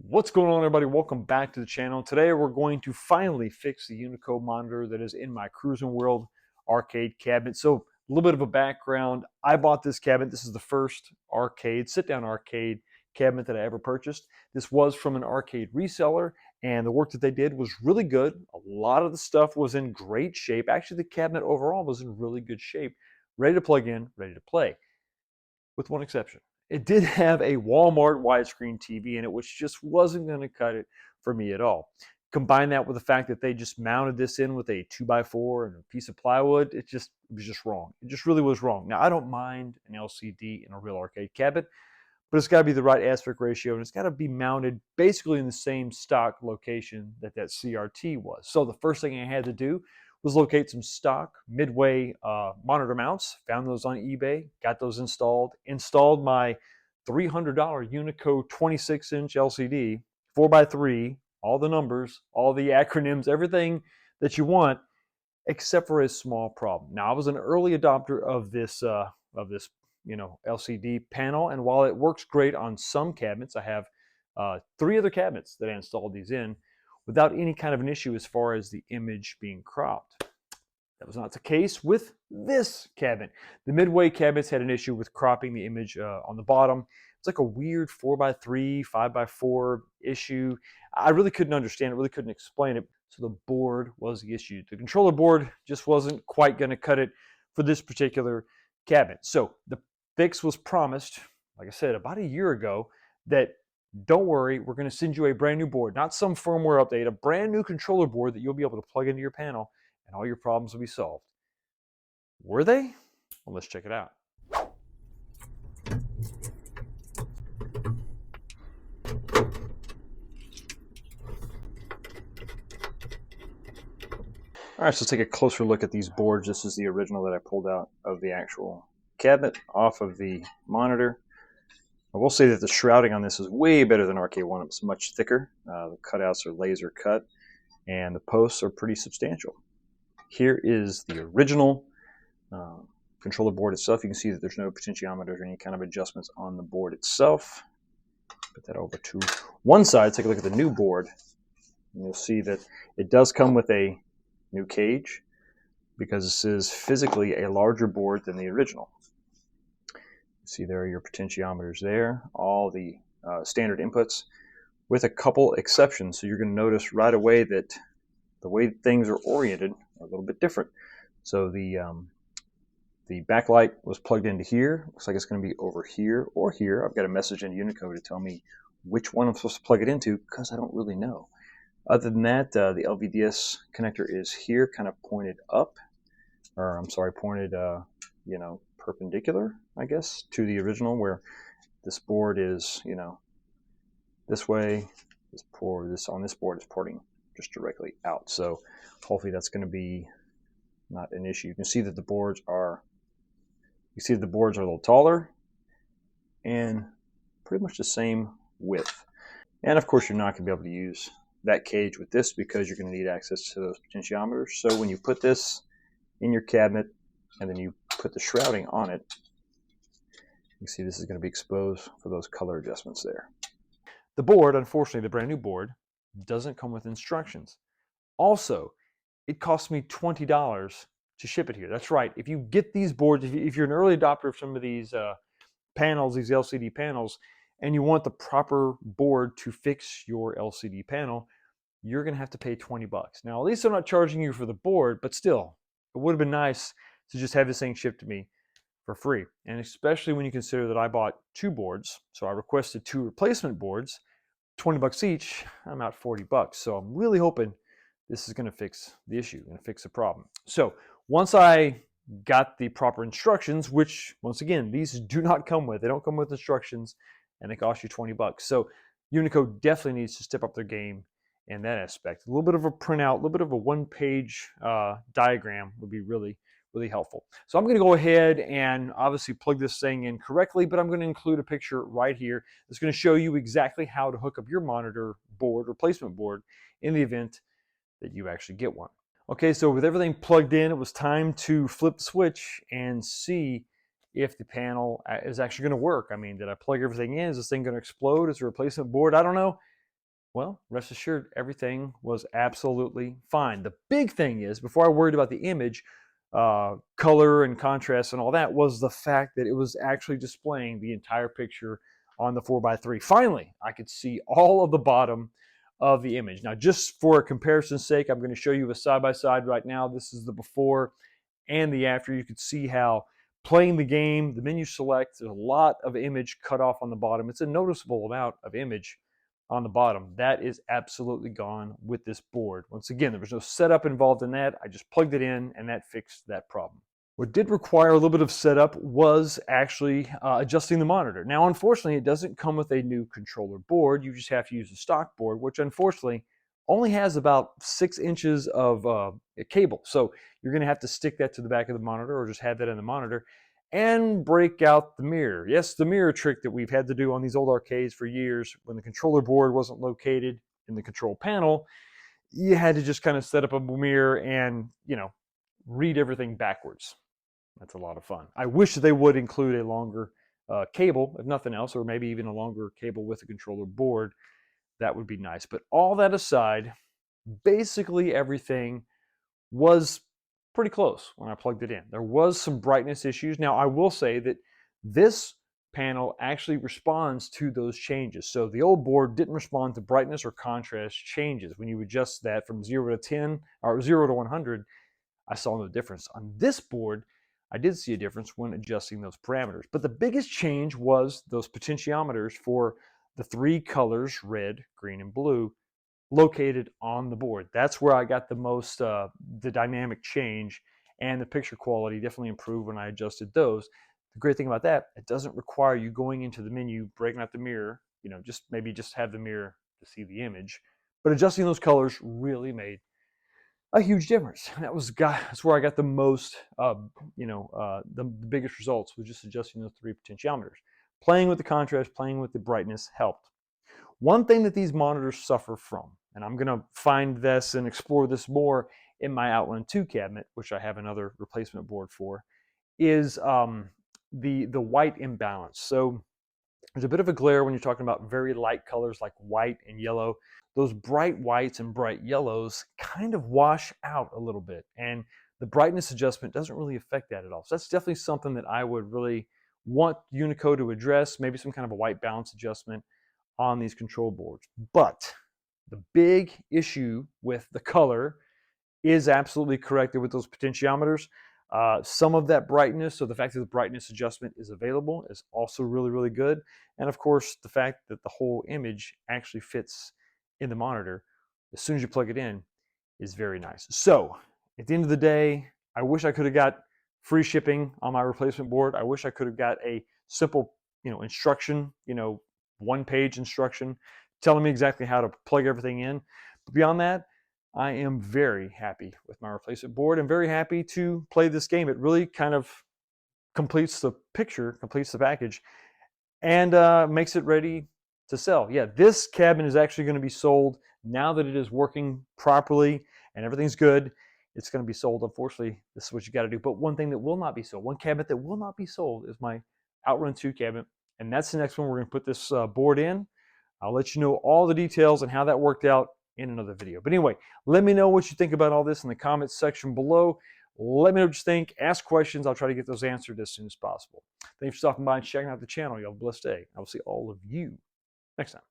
What's going on, everybody? Welcome back to the channel. Today we're going to finally fix the Unico monitor that is in my Cruis'n World arcade cabinet. So a little bit of a background. I bought this cabinet. This is the first arcade, sit-down arcade cabinet that I ever purchased. This was from an arcade reseller, and the work that they did was really good. A lot of the stuff was in great shape. Actually, the cabinet overall was in really good shape, ready to plug in, ready to play, with one exception. It did have a Walmart widescreen TV in it, which just wasn't going to cut it for me at all. Combine that with the fact that they just mounted this in with a 2x4 and a piece of plywood, it was just wrong. It just really was wrong. Now, I don't mind an LCD in a real arcade cabinet, but it's got to be the right aspect ratio, and it's got to be mounted basically in the same stock location that CRT was. So the first thing I had to do was locate some stock Midway monitor mounts, found those on eBay, got those installed my $300 Unico 26-inch LCD, 4x3, all the numbers, all the acronyms, everything that you want, except for a small problem. Now, I was an early adopter of this LCD panel, and while it works great on some cabinets, I have 3 other cabinets that I installed these in without any kind of an issue as far as the image being cropped. That was not the case with this cabinet. The Midway cabinets had an issue with cropping the image on the bottom. It's like a weird 4x3, 5x4 issue. I really couldn't understand it, really couldn't explain it. So the board was the issue. The controller board just wasn't quite going to cut it for this particular cabinet. So the fix was promised, like I said, about a year ago, that don't worry, we're going to send you a brand new board, not some firmware update, a brand new controller board that you'll be able to plug into your panel and all your problems will be solved. Were they? Well, let's check it out. All right, so let's take a closer look at these boards. This is the original that I pulled out of the actual cabinet off of the monitor. I will say that the shrouding on this is way better than Arcade One. It's much thicker. The cutouts are laser cut, and the posts are pretty substantial. Here is the original controller board itself. You can see that there's no potentiometers or any kind of adjustments on the board itself. Put that over to one side. Take a look at the new board, and you'll see that it does come with a new cage because this is physically a larger board than the original. See, there are your potentiometers there, all the standard inputs, with a couple exceptions. So you're going to notice right away that the way things are oriented are a little bit different. So the backlight was plugged into here. Looks like it's going to be over here or here. I've got a message in Unico to tell me which one I'm supposed to plug it into because I don't really know. Other than that, the LVDS connector is here, kind of pointed up, or I'm sorry, pointed, perpendicular, I guess, to the original, where this board is, this way. On this board is porting just directly out. So hopefully that's going to be not an issue. You can see that the boards are, a little taller and pretty much the same width. And of course, you're not going to be able to use that cage with this because you're going to need access to those potentiometers. So when you put this in your cabinet and then you put the shrouding on it, you see this is going to be exposed for those color adjustments there. The board, unfortunately, the brand new board, doesn't come with instructions. Also, it cost me $20 to ship it here. That's right. If you get these boards, if you're an early adopter of some of these panels, these LCD panels, and you want the proper board to fix your LCD panel, you're going to have to pay $20. Now, at least I'm not charging you for the board, but still, it would have been nice to just have this thing shipped to me for free. And especially when you consider that I bought 2 boards, so I requested 2 replacement boards, $20 each, I'm out $40. So I'm really hoping this is going to fix the issue, going to fix the problem. So once I got the proper instructions, which once again, these do not come with, they don't come with instructions, and they cost you $20. So Unico definitely needs to step up their game in that aspect. A little bit of a printout, a little bit of a one-page diagram would be really helpful. So I'm going to go ahead and obviously plug this thing in correctly, but I'm going to include a picture right here that's going to show you exactly how to hook up your monitor board, replacement board, in the event that you actually get one. Okay, so with everything plugged in, it was time to flip the switch and see if the panel is actually going to work. I mean, did I plug everything in? Is this thing going to explode? Is it a replacement board? I don't know. Well, rest assured, everything was absolutely fine. The big thing is, before I worried about the image, color and contrast and all that, was the fact that it was actually displaying the entire picture on the 4x3. Finally, I could see all of the bottom of the image. Now, just for comparison's sake, I'm going to show you a side-by-side right now. This is the before and the after. You could see how playing the game, the menu select, there's a lot of image cut off on the bottom. It's a noticeable amount of image on the bottom. That is absolutely gone with this board. Once again, there was no setup involved in that. I just plugged it in and that fixed that problem. What did require a little bit of setup was actually adjusting the monitor. Now, unfortunately, it doesn't come with a new controller board. You just have to use a stock board, which unfortunately only has about 6 inches of cable. So you're going to have to stick that to the back of the monitor or just have that in the monitor and break out the mirror. Yes, the mirror trick that we've had to do on these old arcades for years. When the controller board wasn't located in the control panel, you had to just kind of set up a mirror and, read everything backwards. That's a lot of fun. I wish they would include a longer cable, if nothing else, or maybe even a longer cable with a controller board. That would be nice. But all that aside, basically everything was pretty close when I plugged it in. There was some brightness issues. Now, I will say that this panel actually responds to those changes. So the old board didn't respond to brightness or contrast changes. When you adjust that from 0 to 10 or 0 to 100, I saw no difference. On this board, I did see a difference when adjusting those parameters. But the biggest change was those potentiometers for the 3 colors, red, green, and blue, located on the board. That's where I got the most, the dynamic change, and the picture quality definitely improved when I adjusted those. The great thing about that, it doesn't require you going into the menu, breaking out the mirror, just maybe just have the mirror to see the image. But adjusting those colors really made a huge difference. That's where I got the most, the biggest results was just adjusting those 3 potentiometers. Playing with the contrast, playing with the brightness helped. One thing that these monitors suffer from, and I'm going to find this and explore this more in my Outrun 2 cabinet, which I have another replacement board for, is the white imbalance. So there's a bit of a glare when you're talking about very light colors like white and yellow. Those bright whites and bright yellows kind of wash out a little bit, and the brightness adjustment doesn't really affect that at all. So that's definitely something that I would really want Unico to address, maybe some kind of a white balance adjustment on these control boards. But the big issue with the color is absolutely corrected with those potentiometers. Some of that brightness, so the fact that the brightness adjustment is available, is also really, really good. And of course, the fact that the whole image actually fits in the monitor as soon as you plug it in is very nice. So at the end of the day, I wish I could have got free shipping on my replacement board. I wish I could have got a simple, instruction, one-page instruction telling me exactly how to plug everything in. But beyond that, I am very happy with my replacement board and very happy to play this game. It really kind of completes the picture, completes the package, and makes it ready to sell. Yeah, this cabinet is actually going to be sold now that it is working properly and everything's good. It's going to be sold. Unfortunately, this is what you got to do. But one thing that will not be sold, one cabinet that will not be sold, is my Outrun 2 cabinet, and that's the next one we're going to put this board in. I'll let you know all the details and how that worked out in another video. But anyway, let me know what you think about all this in the comments section below. Let me know what you think. Ask questions. I'll try to get those answered as soon as possible. Thanks for stopping by and checking out the channel. You have a blessed day. I will see all of you next time.